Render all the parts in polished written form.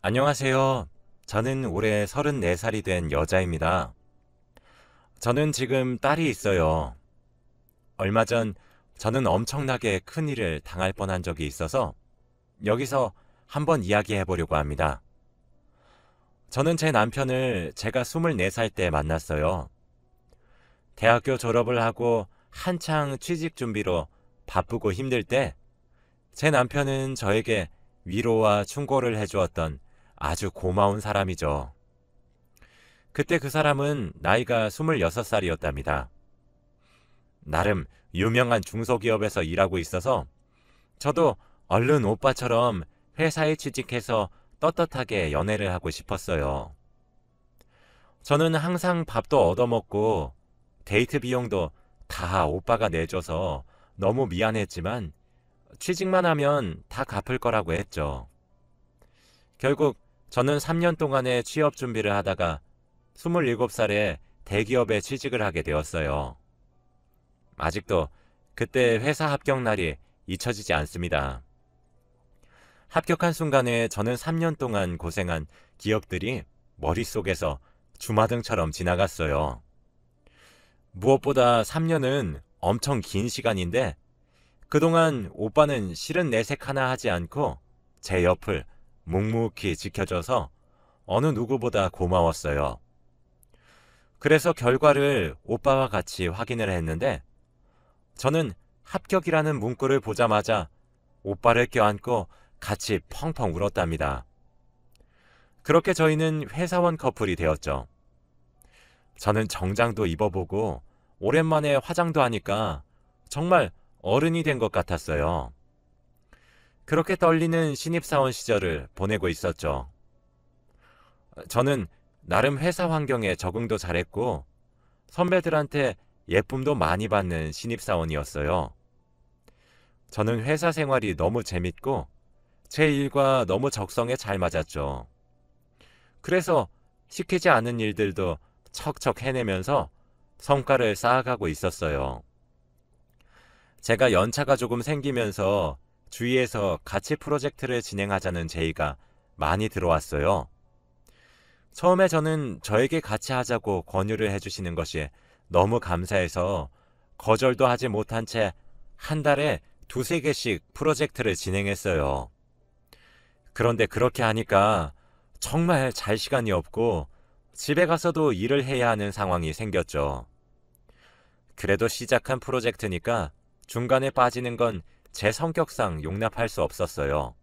안녕하세요. 저는 올해 34살이 된 여자입니다. 저는 지금 딸이 있어요. 얼마 전 저는 엄청나게 큰 일을 당할 뻔한 적이 있어서 여기서 한번 이야기해 보려고 합니다. 저는 제 남편을 제가 24살 때 만났어요. 대학교 졸업을 하고 한창 취직 준비로 바쁘고 힘들 때 제 남편은 저에게 위로와 충고를 해주었던 아주 고마운 사람이죠. 그때 그 사람은 나이가 26살이었답니다. 나름 유명한 중소기업에서 일하고 있어서 저도 얼른 오빠처럼 회사에 취직해서 떳떳하게 연애를 하고 싶었어요. 저는 항상 밥도 얻어먹고 데이트 비용도 다 오빠가 내줘서 너무 미안했지만 취직만 하면 다 갚을 거라고 했죠. 결국 저는 3년 동안의 취업 준비를 하다가 27살에 대기업에 취직을 하게 되었어요. 아직도 그때 회사 합격 날이 잊혀지지 않습니다. 합격한 순간에 저는 3년 동안 고생한 기억들이 머릿속에서 주마등처럼 지나갔어요. 무엇보다 3년은 엄청 긴 시간인데 그동안 오빠는 실은 내색 하나 하지 않고 제 옆을 묵묵히 지켜줘서 어느 누구보다 고마웠어요. 그래서 결과를 오빠와 같이 확인을 했는데 저는 합격이라는 문구를 보자마자 오빠를 껴안고 같이 펑펑 울었답니다. 그렇게 저희는 회사원 커플이 되었죠. 저는 정장도 입어보고 오랜만에 화장도 하니까 정말 어른이 된 것 같았어요. 그렇게 떨리는 신입사원 시절을 보내고 있었죠. 저는 나름 회사 환경에 적응도 잘했고 선배들한테 예쁨도 많이 받는 신입사원이었어요. 저는 회사 생활이 너무 재밌고 제 일과 너무 적성에 잘 맞았죠. 그래서 시키지 않은 일들도 척척 해내면서 성과를 쌓아가고 있었어요. 제가 연차가 조금 생기면서 주위에서 같이 프로젝트를 진행하자는 제의가 많이 들어왔어요. 처음에 저는 저에게 같이 하자고 권유를 해주시는 것이 너무 감사해서 거절도 하지 못한 채 한 달에 두세 개씩 프로젝트를 진행했어요. 그런데 그렇게 하니까 정말 잘 시간이 없고 집에 가서도 일을 해야 하는 상황이 생겼죠. 그래도 시작한 프로젝트니까 중간에 빠지는 건 제 성격상 용납할 수 없었어요.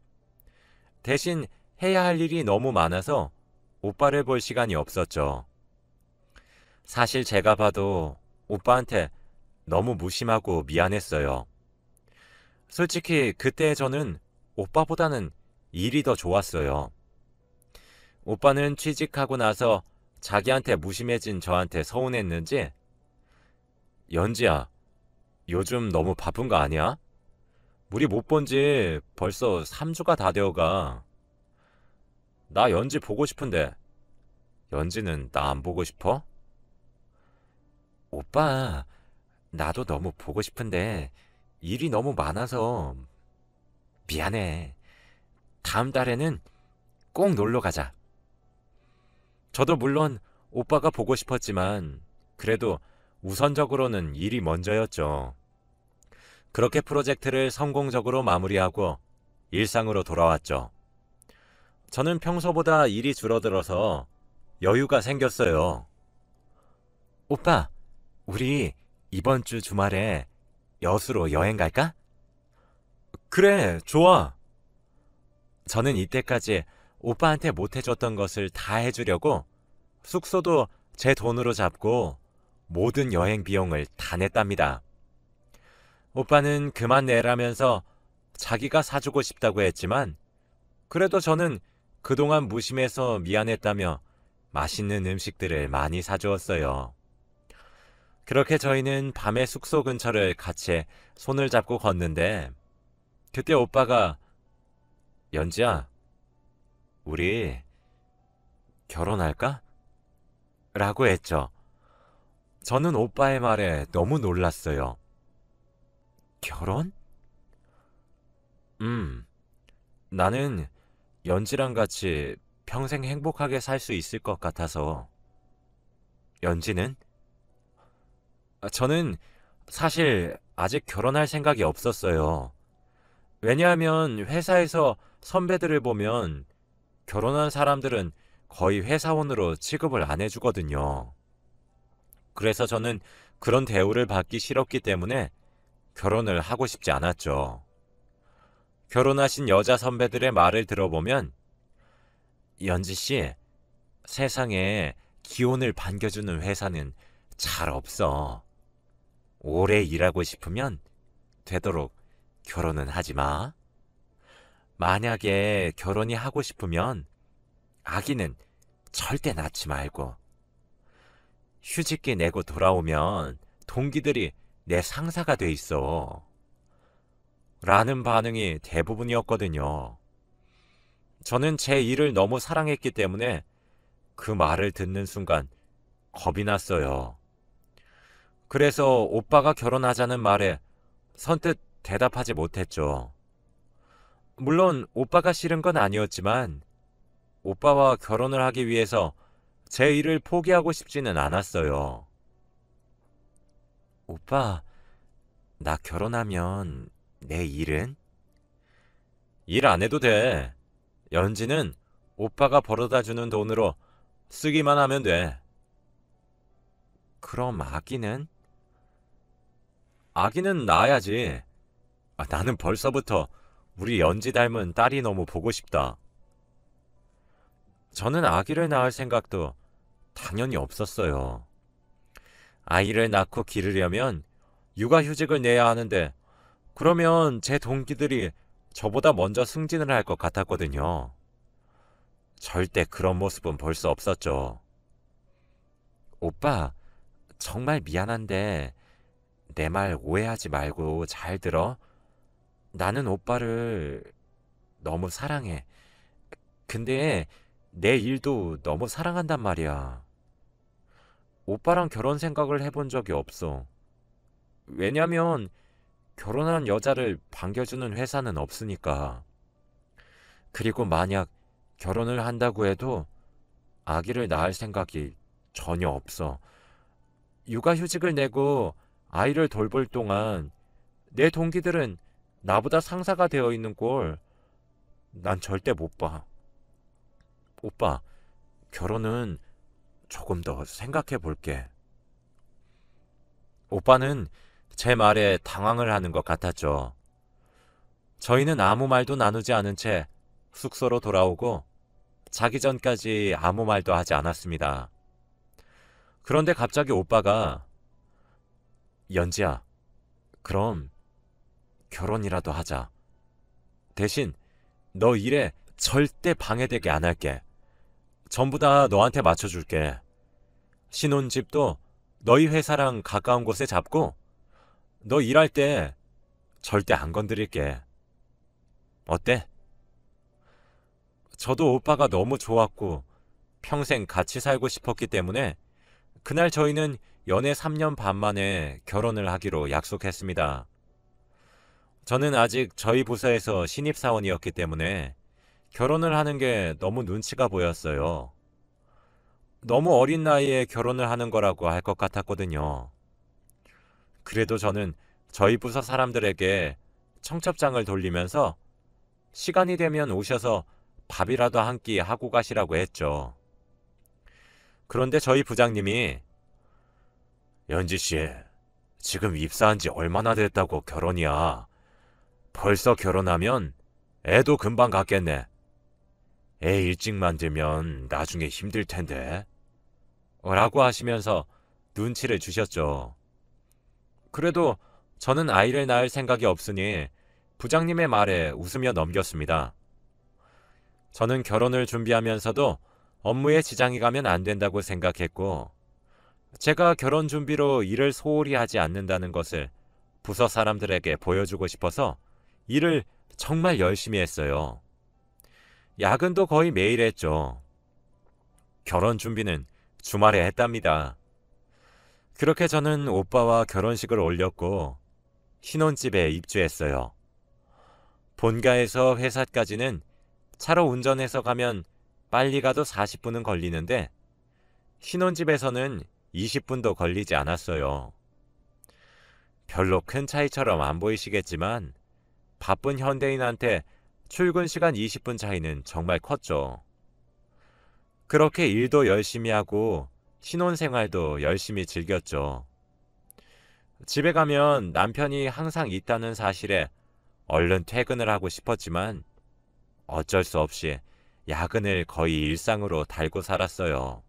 대신 해야 할 일이 너무 많아서 오빠를 볼 시간이 없었죠. 사실 제가 봐도 오빠한테 너무 무심하고 미안했어요. 솔직히 그때 저는 오빠보다는 일이 더 좋았어요. 오빠는 취직하고 나서 자기한테 무심해진 저한테 서운했는지 연지야, 요즘 너무 바쁜 거 아니야? 우리 못 본 지 벌써 3주가 다 되어가. 나 연지 보고 싶은데 연지는 나 안 보고 싶어? 오빠, 나도 너무 보고 싶은데 일이 너무 많아서 미안해. 다음 달에는 꼭 놀러 가자. 저도 물론 오빠가 보고 싶었지만 그래도 우선적으로는 일이 먼저였죠. 그렇게 프로젝트를 성공적으로 마무리하고 일상으로 돌아왔죠. 저는 평소보다 일이 줄어들어서 여유가 생겼어요. 오빠, 우리 이번 주 주말에 여수로 여행 갈까? 그래, 좋아. 저는 이때까지 오빠한테 못해줬던 것을 다 해주려고 숙소도 제 돈으로 잡고 모든 여행 비용을 다 냈답니다. 오빠는 그만 내라면서 자기가 사주고 싶다고 했지만 그래도 저는 그동안 무심해서 미안했다며 맛있는 음식들을 많이 사주었어요. 그렇게 저희는 밤에 숙소 근처를 같이 손을 잡고 걷는데 그때 오빠가 연지야, 우리 결혼할까? 라고 했죠. 저는 오빠의 말에 너무 놀랐어요. 결혼? 나는 연지랑 같이 평생 행복하게 살 수 있을 것 같아서. 연지는? 저는 사실 아직 결혼할 생각이 없었어요. 왜냐하면 회사에서 선배들을 보면 결혼한 사람들은 거의 회사원으로 취급을 안 해주거든요. 그래서 저는 그런 대우를 받기 싫었기 때문에 결혼을 하고 싶지 않았죠. 결혼하신 여자 선배들의 말을 들어보면, 연지 씨, 세상에 기혼을 반겨주는 회사는 잘 없어. 오래 일하고 싶으면 되도록 결혼은 하지 마. 만약에 결혼이 하고 싶으면 아기는 절대 낳지 말고, 휴직기 내고 돌아오면 동기들이 내 상사가 돼 있어. 라는 반응이 대부분이었거든요. 저는 제 일을 너무 사랑했기 때문에 그 말을 듣는 순간 겁이 났어요. 그래서 오빠가 결혼하자는 말에 선뜻 대답하지 못했죠. 물론 오빠가 싫은 건 아니었지만 오빠와 결혼을 하기 위해서 제 일을 포기하고 싶지는 않았어요. 오빠, 나 결혼하면 내 일은? 일 안 해도 돼. 연지는 오빠가 벌어다 주는 돈으로 쓰기만 하면 돼. 그럼 아기는? 아기는 낳아야지. 나는 벌써부터 우리 연지 닮은 딸이 너무 보고 싶다. 저는 아기를 낳을 생각도 당연히 없었어요. 아이를 낳고 기르려면 육아휴직을 내야 하는데, 그러면 제 동기들이 저보다 먼저 승진을 할 것 같았거든요. 절대 그런 모습은 볼 수 없었죠. 오빠, 정말 미안한데 내 말 오해하지 말고 잘 들어. 나는 오빠를 너무 사랑해. 근데 내 일도 너무 사랑한단 말이야. 오빠랑 결혼 생각을 해본 적이 없어. 왜냐면 결혼한 여자를 반겨주는 회사는 없으니까. 그리고 만약 결혼을 한다고 해도 아기를 낳을 생각이 전혀 없어. 육아휴직을 내고 아이를 돌볼 동안 내 동기들은 나보다 상사가 되어 있는 꼴 난 절대 못 봐. 오빠, 결혼은 조금 더 생각해 볼게. 오빠는 제 말에 당황을 하는 것 같았죠. 저희는 아무 말도 나누지 않은 채 숙소로 돌아오고 자기 전까지 아무 말도 하지 않았습니다. 그런데 갑자기 오빠가, 연지야, 그럼 결혼이라도 하자. 대신 너 일에 절대 방해되게 안 할게. 전부 다 너한테 맞춰줄게. 신혼집도 너희 회사랑 가까운 곳에 잡고 너 일할 때 절대 안 건드릴게. 어때? 저도 오빠가 너무 좋았고 평생 같이 살고 싶었기 때문에 그날 저희는 연애 3년 반 만에 결혼을 하기로 약속했습니다. 저는 아직 저희 부서에서 신입사원이었기 때문에 결혼을 하는 게 너무 눈치가 보였어요. 너무 어린 나이에 결혼을 하는 거라고 할 것 같았거든요. 그래도 저는 저희 부서 사람들에게 청첩장을 돌리면서 시간이 되면 오셔서 밥이라도 한 끼 하고 가시라고 했죠. 그런데 저희 부장님이, 연지 씨, 지금 입사한 지 얼마나 됐다고 결혼이야. 벌써 결혼하면 애도 금방 갖겠네. 애 일찍 만들면 나중에 힘들 텐데. 라고 하시면서 눈치를 주셨죠. 그래도 저는 아이를 낳을 생각이 없으니 부장님의 말에 웃으며 넘겼습니다. 저는 결혼을 준비하면서도 업무에 지장이 가면 안 된다고 생각했고, 제가 결혼 준비로 일을 소홀히 하지 않는다는 것을 부서 사람들에게 보여주고 싶어서 일을 정말 열심히 했어요. 야근도 거의 매일 했죠. 결혼 준비는 주말에 했답니다. 그렇게 저는 오빠와 결혼식을 올렸고 신혼집에 입주했어요. 본가에서 회사까지는 차로 운전해서 가면 빨리 가도 40분은 걸리는데 신혼집에서는 20분도 걸리지 않았어요. 별로 큰 차이처럼 안 보이시겠지만 바쁜 현대인한테 출근 시간 20분 차이는 정말 컸죠. 그렇게 일도 열심히 하고 신혼생활도 열심히 즐겼죠. 집에 가면 남편이 항상 있다는 사실에 얼른 퇴근을 하고 싶었지만 어쩔 수 없이 야근을 거의 일상으로 달고 살았어요.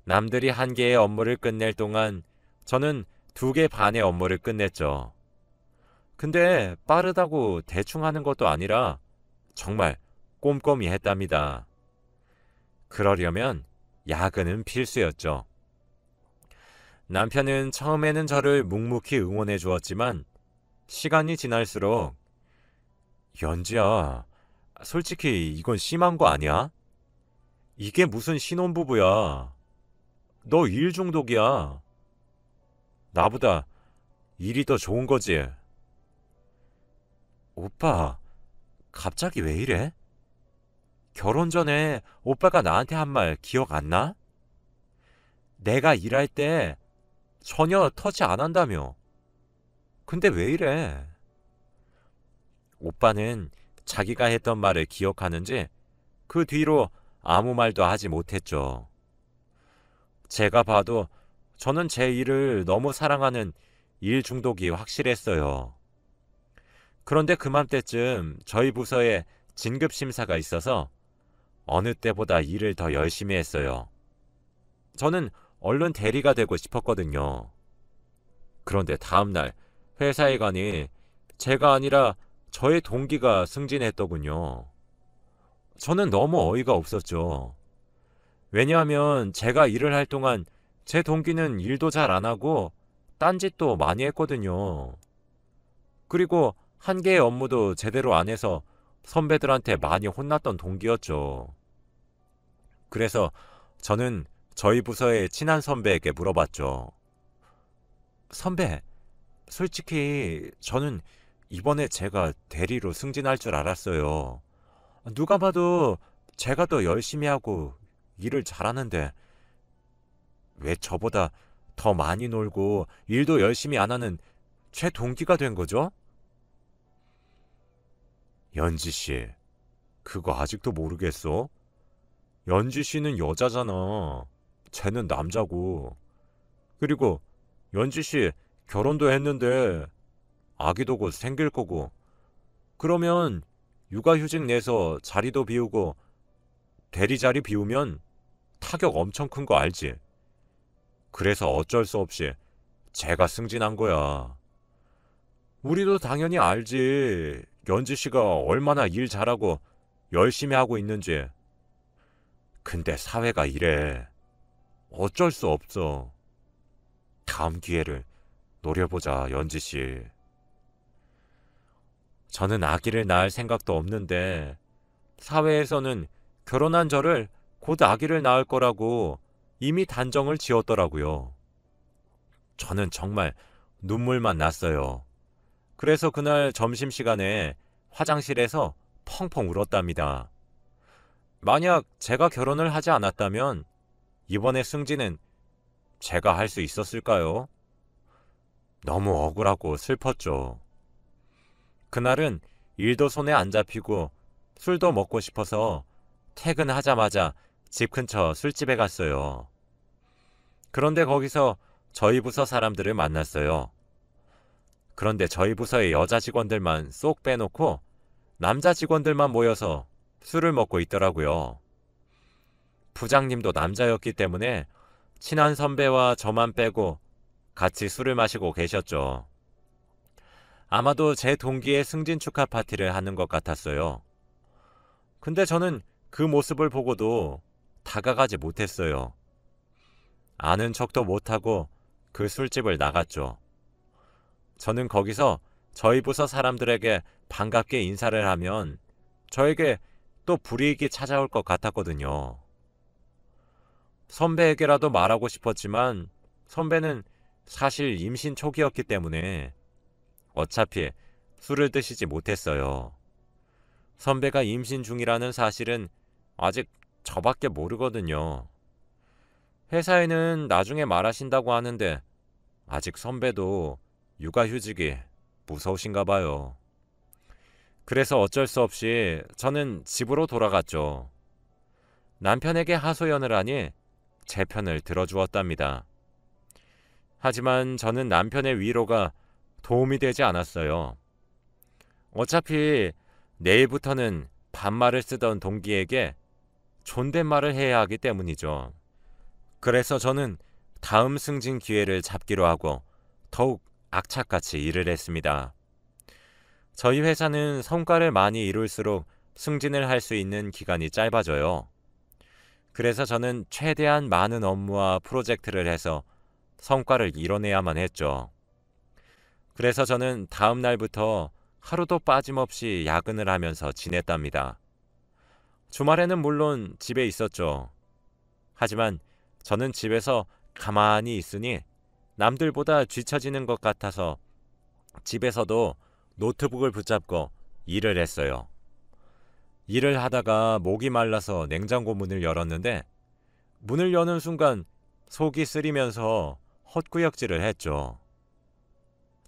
남들이 1개의 업무를 끝낼 동안 저는 2개 반의 업무를 끝냈죠. 근데 빠르다고 대충 하는 것도 아니라 정말 꼼꼼히 했답니다. 그러려면 야근은 필수였죠. 남편은 처음에는 저를 묵묵히 응원해 주었지만 시간이 지날수록 연지야, 솔직히 이건 심한 거 아니야? 이게 무슨 신혼부부야. 너 일 중독이야. 나보다 일이 더 좋은 거지. 오빠, 갑자기 왜 이래? 결혼 전에 오빠가 나한테 한 말 기억 안 나? 내가 일할 때 전혀 터치 안 한다며. 근데 왜 이래? 오빠는 자기가 했던 말을 기억하는지 그 뒤로 아무 말도 하지 못했죠. 제가 봐도 저는 제 일을 너무 사랑하는 일 중독이 확실했어요. 그런데 그맘때쯤 저희 부서에 진급 심사가 있어서 어느 때보다 일을 더 열심히 했어요. 저는 얼른 대리가 되고 싶었거든요. 그런데 다음날 회사에 가니 제가 아니라 저의 동기가 승진했더군요. 저는 너무 어이가 없었죠. 왜냐하면 제가 일을 할 동안 제 동기는 일도 잘 안 하고 딴짓도 많이 했거든요. 그리고 1개의 업무도 제대로 안 해서 선배들한테 많이 혼났던 동기였죠. 그래서 저는 저희 부서의 친한 선배에게 물어봤죠. 선배, 솔직히 저는 이번에 제가 대리로 승진할 줄 알았어요. 누가 봐도 제가 더 열심히 하고 일을 잘하는데 왜 저보다 더 많이 놀고 일도 열심히 안 하는 제 동기가 된 거죠? 연지 씨, 그거 아직도 모르겠어? 연지 씨는 여자잖아. 쟤는 남자고. 그리고 연지 씨 결혼도 했는데 아기도 곧 생길 거고. 그러면 육아휴직 내서 자리도 비우고 대리 자리 비우면 타격 엄청 큰 거 알지? 그래서 어쩔 수 없이 제가 승진한 거야. 우리도 당연히 알지. 연지 씨가 얼마나 일 잘하고 열심히 하고 있는지. 근데 사회가 이래. 어쩔 수 없어. 다음 기회를 노려보자, 연지 씨. 저는 아기를 낳을 생각도 없는데 사회에서는 결혼한 저를 곧 아기를 낳을 거라고 이미 단정을 지었더라고요. 저는 정말 눈물만 났어요. 그래서 그날 점심시간에 화장실에서 펑펑 울었답니다. 만약 제가 결혼을 하지 않았다면 이번에 승진은 제가 할 수 있었을까요? 너무 억울하고 슬펐죠. 그날은 일도 손에 안 잡히고 술도 먹고 싶어서 퇴근하자마자 집 근처 술집에 갔어요. 그런데 거기서 저희 부서 사람들을 만났어요. 그런데 저희 부서의 여자 직원들만 쏙 빼놓고 남자 직원들만 모여서 술을 먹고 있더라고요. 부장님도 남자였기 때문에 친한 선배와 저만 빼고 같이 술을 마시고 계셨죠. 아마도 제 동기의 승진 축하 파티를 하는 것 같았어요. 근데 저는 그 모습을 보고도 다가가지 못했어요. 아는 척도 못하고 그 술집을 나갔죠. 저는 거기서 저희 부서 사람들에게 반갑게 인사를 하면 저에게 또 불이익이 찾아올 것 같았거든요. 선배에게라도 말하고 싶었지만 선배는 사실 임신 초기였기 때문에 어차피 술을 드시지 못했어요. 선배가 임신 중이라는 사실은 아직 저밖에 모르거든요. 회사에는 나중에 말하신다고 하는데 아직 선배도 육아휴직이 무서우신가 봐요. 그래서 어쩔 수 없이 저는 집으로 돌아갔죠. 남편에게 하소연을 하니 제 편을 들어주었답니다. 하지만 저는 남편의 위로가 도움이 되지 않았어요. 어차피 내일부터는 반말을 쓰던 동기에게 존댓말을 해야 하기 때문이죠. 그래서 저는 다음 승진 기회를 잡기로 하고 더욱 악착같이 일을 했습니다. 저희 회사는 성과를 많이 이룰수록 승진을 할 수 있는 기간이 짧아져요. 그래서 저는 최대한 많은 업무와 프로젝트를 해서 성과를 이뤄내야만 했죠. 그래서 저는 다음 날부터 하루도 빠짐없이 야근을 하면서 지냈답니다. 주말에는 물론 집에 있었죠. 하지만 저는 집에서 가만히 있으니 남들보다 뒤처지는 것 같아서 집에서도 노트북을 붙잡고 일을 했어요. 일을 하다가 목이 말라서 냉장고 문을 열었는데 문을 여는 순간 속이 쓰리면서 헛구역질을 했죠.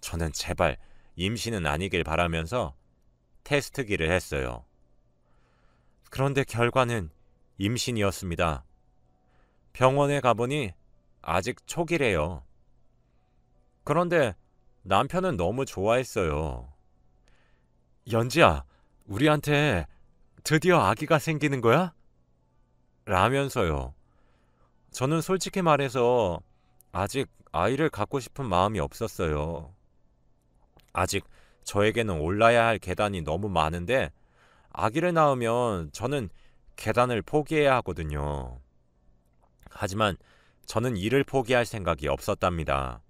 저는 제발 임신은 아니길 바라면서 테스트기를 했어요. 그런데 결과는 임신이었습니다. 병원에 가보니 아직 초기래요. 그런데 남편은 너무 좋아했어요. 연지야, 우리한테 드디어 아기가 생기는 거야? 라면서요. 저는 솔직히 말해서 아직 아이를 갖고 싶은 마음이 없었어요. 아직 저에게는 올라야 할 계단이 너무 많은데 아기를 낳으면 저는 계단을 포기해야 하거든요. 하지만 저는 일을 포기할 생각이 없었답니다.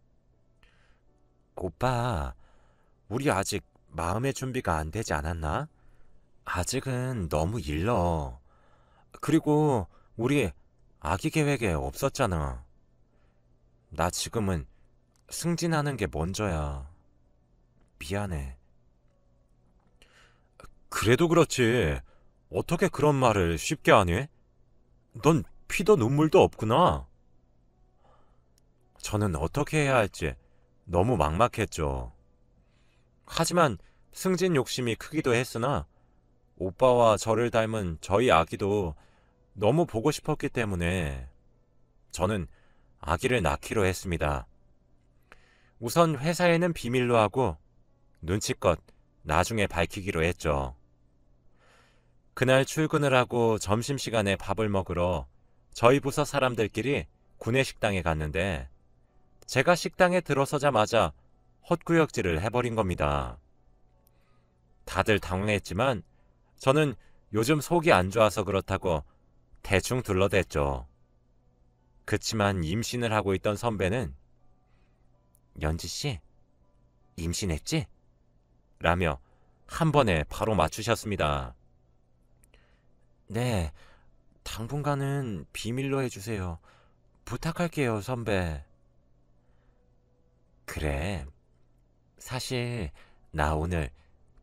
오빠, 우리 아직 마음의 준비가 안 되지 않았나? 아직은 너무 일러. 그리고 우리 아기 계획에 없었잖아. 나 지금은 승진하는 게 먼저야. 미안해. 그래도 그렇지. 어떻게 그런 말을 쉽게 하니? 넌 피도 눈물도 없구나. 저는 어떻게 해야 할지 너무 막막했죠. 하지만 승진 욕심이 크기도 했으나 오빠와 저를 닮은 저희 아기도 너무 보고 싶었기 때문에 저는 아기를 낳기로 했습니다. 우선 회사에는 비밀로 하고 눈치껏 나중에 밝히기로 했죠. 그날 출근을 하고 점심시간에 밥을 먹으러 저희 부서 사람들끼리 구내식당에 갔는데 제가 식당에 들어서자마자 헛구역질을 해버린 겁니다. 다들 당황했지만 저는 요즘 속이 안 좋아서 그렇다고 대충 둘러댔죠. 그치만 임신을 하고 있던 선배는 연지씨, 임신했지? 라며 한 번에 바로 맞추셨습니다. 네, 당분간은 비밀로 해주세요. 부탁할게요, 선배. 그래, 사실 나 오늘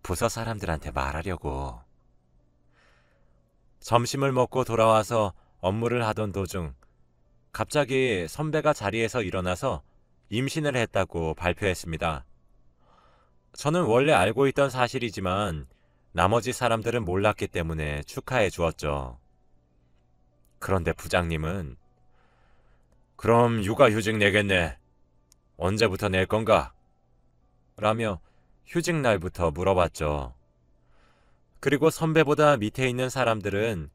부서 사람들한테 말하려고. 점심을 먹고 돌아와서 업무를 하던 도중 갑자기 선배가 자리에서 일어나서 임신을 했다고 발표했습니다. 저는 원래 알고 있던 사실이지만 나머지 사람들은 몰랐기 때문에 축하해 주었죠. 그런데 부장님은 그럼 육아휴직 내겠네. 언제부터 낼 건가? 라며 휴직 날부터 물어봤죠. 그리고 선배보다 밑에 있는 사람들은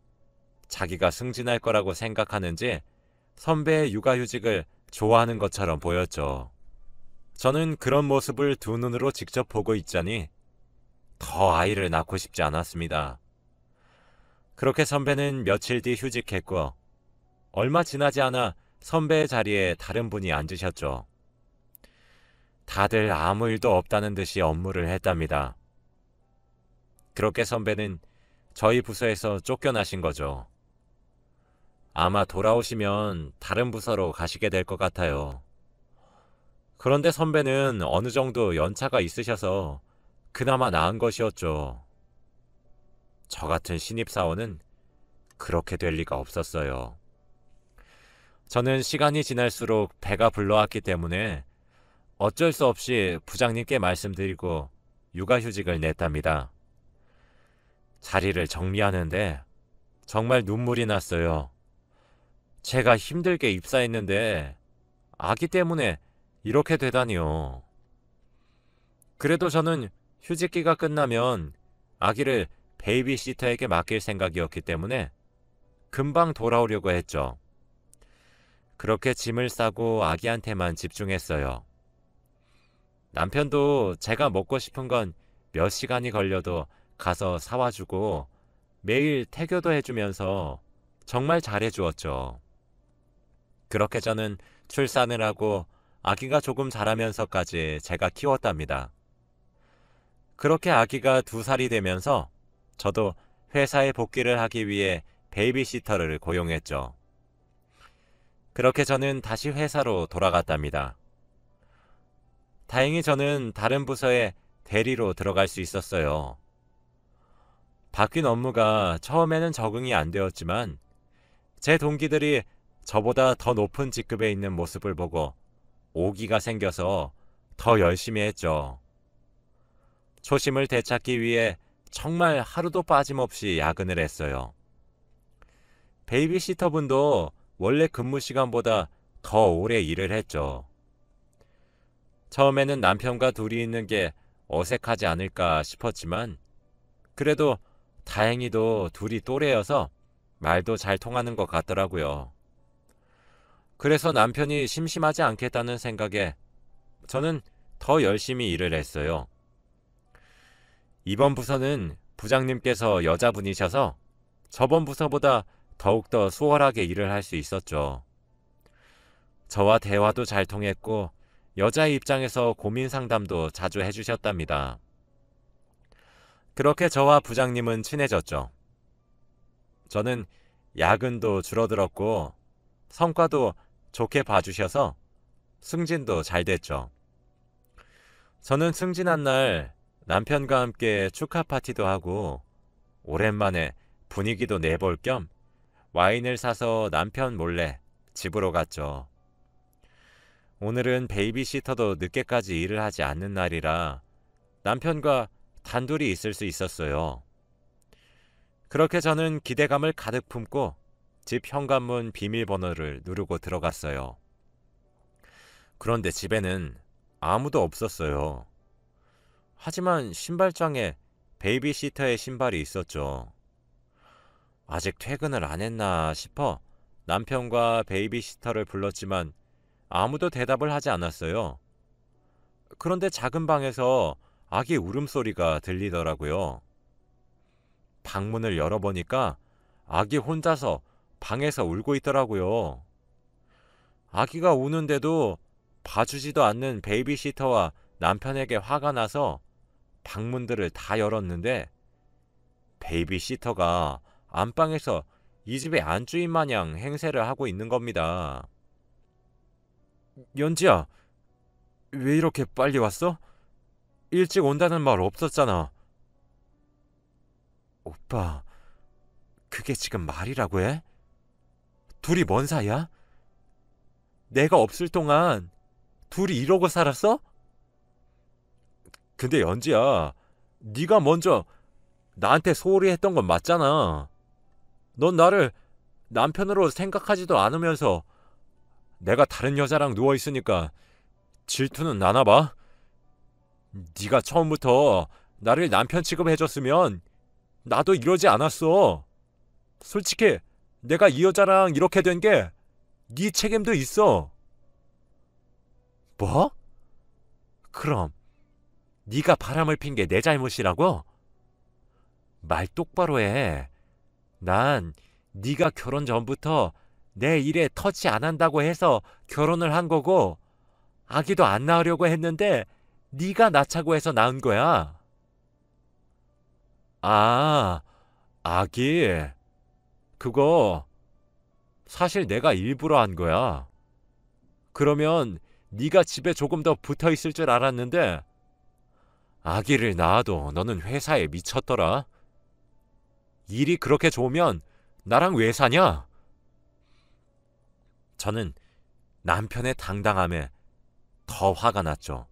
자기가 승진할 거라고 생각하는지 선배의 육아휴직을 좋아하는 것처럼 보였죠. 저는 그런 모습을 두 눈으로 직접 보고 있자니 더 아이를 낳고 싶지 않았습니다. 그렇게 선배는 며칠 뒤 휴직했고 얼마 지나지 않아 선배의 자리에 다른 분이 앉으셨죠. 다들 아무 일도 없다는 듯이 업무를 했답니다. 그렇게 선배는 저희 부서에서 쫓겨나신 거죠. 아마 돌아오시면 다른 부서로 가시게 될 것 같아요. 그런데 선배는 어느 정도 연차가 있으셔서 그나마 나은 것이었죠. 저 같은 신입사원은 그렇게 될 리가 없었어요. 저는 시간이 지날수록 배가 불러왔기 때문에 어쩔 수 없이 부장님께 말씀드리고 육아휴직을 냈답니다. 자리를 정리하는데 정말 눈물이 났어요. 제가 힘들게 입사했는데 아기 때문에 이렇게 되다니요. 그래도 저는 휴직기가 끝나면 아기를 베이비시터에게 맡길 생각이었기 때문에 금방 돌아오려고 했죠. 그렇게 짐을 싸고 아기한테만 집중했어요. 남편도 제가 먹고 싶은 건 몇 시간이 걸려도 가서 사와주고 매일 태교도 해주면서 정말 잘해주었죠. 그렇게 저는 출산을 하고 아기가 조금 자라면서까지 제가 키웠답니다. 그렇게 아기가 2살이 되면서 저도 회사에 복귀를 하기 위해 베이비시터를 고용했죠. 그렇게 저는 다시 회사로 돌아갔답니다. 다행히 저는 다른 부서에 대리로 들어갈 수 있었어요. 바뀐 업무가 처음에는 적응이 안 되었지만 제 동기들이 저보다 더 높은 직급에 있는 모습을 보고 오기가 생겨서 더 열심히 했죠. 초심을 되찾기 위해 정말 하루도 빠짐없이 야근을 했어요. 베이비시터 분도 원래 근무 시간보다 더 오래 일을 했죠. 처음에는 남편과 둘이 있는 게 어색하지 않을까 싶었지만 그래도 다행히도 둘이 또래여서 말도 잘 통하는 것 같더라고요. 그래서 남편이 심심하지 않겠다는 생각에 저는 더 열심히 일을 했어요. 이번 부서는 부장님께서 여자분이셔서 저번 부서보다 더욱더 수월하게 일을 할 수 있었죠. 저와 대화도 잘 통했고 여자의 입장에서 고민 상담도 자주 해주셨답니다. 그렇게 저와 부장님은 친해졌죠. 저는 야근도 줄어들었고 성과도 좋게 봐주셔서 승진도 잘 됐죠. 저는 승진한 날 남편과 함께 축하 파티도 하고 오랜만에 분위기도 내볼 겸 와인을 사서 남편 몰래 집으로 갔죠. 오늘은 베이비시터도 늦게까지 일을 하지 않는 날이라 남편과 단둘이 있을 수 있었어요. 그렇게 저는 기대감을 가득 품고 집 현관문 비밀번호를 누르고 들어갔어요. 그런데 집에는 아무도 없었어요. 하지만 신발장에 베이비시터의 신발이 있었죠. 아직 퇴근을 안 했나 싶어 남편과 베이비시터를 불렀지만 아무도 대답을 하지 않았어요. 그런데 작은 방에서 아기 울음소리가 들리더라고요. 방문을 열어보니까 아기 혼자서 방에서 울고 있더라고요. 아기가 우는데도 봐주지도 않는 베이비시터와 남편에게 화가 나서 방문들을 다 열었는데 베이비시터가 안방에서 이 집의 안주인 마냥 행세를 하고 있는 겁니다. 연지야, 왜 이렇게 빨리 왔어? 일찍 온다는 말 없었잖아. 오빠, 그게 지금 말이라고 해? 둘이 뭔 사이야? 내가 없을 동안 둘이 이러고 살았어? 근데 연지야, 네가 먼저 나한테 소홀히 했던 건 맞잖아. 넌 나를 남편으로 생각하지도 않으면서 내가 다른 여자랑 누워있으니까 질투는 나나 봐. 네가 처음부터 나를 남편 취급해줬으면 나도 이러지 않았어. 솔직히 내가 이 여자랑 이렇게 된 게 네 책임도 있어. 뭐? 그럼 네가 바람을 핀 게 내 잘못이라고? 말 똑바로 해. 난 네가 결혼 전부터 내 일에 터치 안 한다고 해서 결혼을 한 거고 아기도 안 낳으려고 했는데 네가 낳자고 해서 낳은 거야. 아, 아기. 그거 사실 내가 일부러 한 거야. 그러면 네가 집에 조금 더 붙어 있을 줄 알았는데 아기를 낳아도 너는 회사에 미쳤더라. 일이 그렇게 좋으면 나랑 왜 사냐? 저는 남편의 당당함에 더 화가 났죠.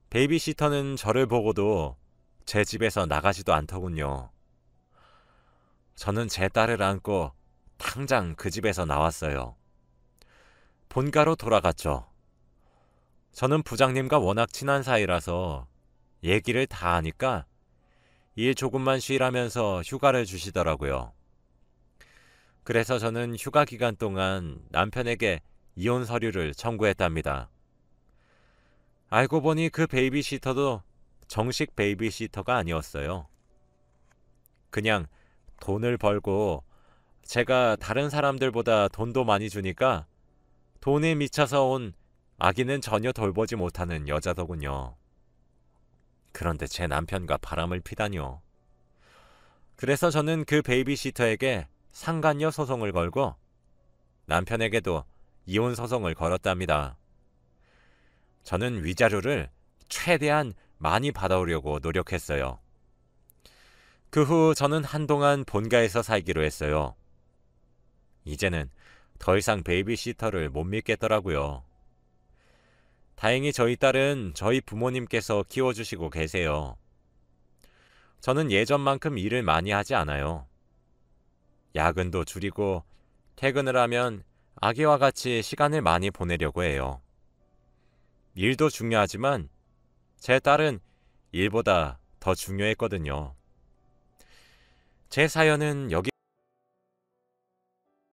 베이비시터는 저를 보고도 제 집에서 나가지도 않더군요. 저는 제 딸을 안고 당장 그 집에서 나왔어요. 본가로 돌아갔죠. 저는 부장님과 워낙 친한 사이라서 얘기를 다 하니까 일 조금만 쉬라면서 휴가를 주시더라고요. 그래서 저는 휴가 기간 동안 남편에게 이혼 서류를 청구했답니다. 알고 보니 그 베이비시터도 정식 베이비시터가 아니었어요. 그냥 돈을 벌고 제가 다른 사람들보다 돈도 많이 주니까 돈에 미쳐서 온 아기는 전혀 돌보지 못하는 여자더군요. 그런데 제 남편과 바람을 피다니요. 그래서 저는 그 베이비시터에게 상간녀 소송을 걸고 남편에게도 이혼 소송을 걸었답니다. 저는 위자료를 최대한 많이 받아오려고 노력했어요. 그 후 저는 한동안 본가에서 살기로 했어요. 이제는 더 이상 베이비시터를 못 믿겠더라고요. 다행히 저희 딸은 저희 부모님께서 키워주시고 계세요. 저는 예전만큼 일을 많이 하지 않아요. 야근도 줄이고 퇴근을 하면 아기와 같이 시간을 많이 보내려고 해요. 일도 중요하지만 제 딸은 일보다 더 중요했거든요. 제 사연은 여기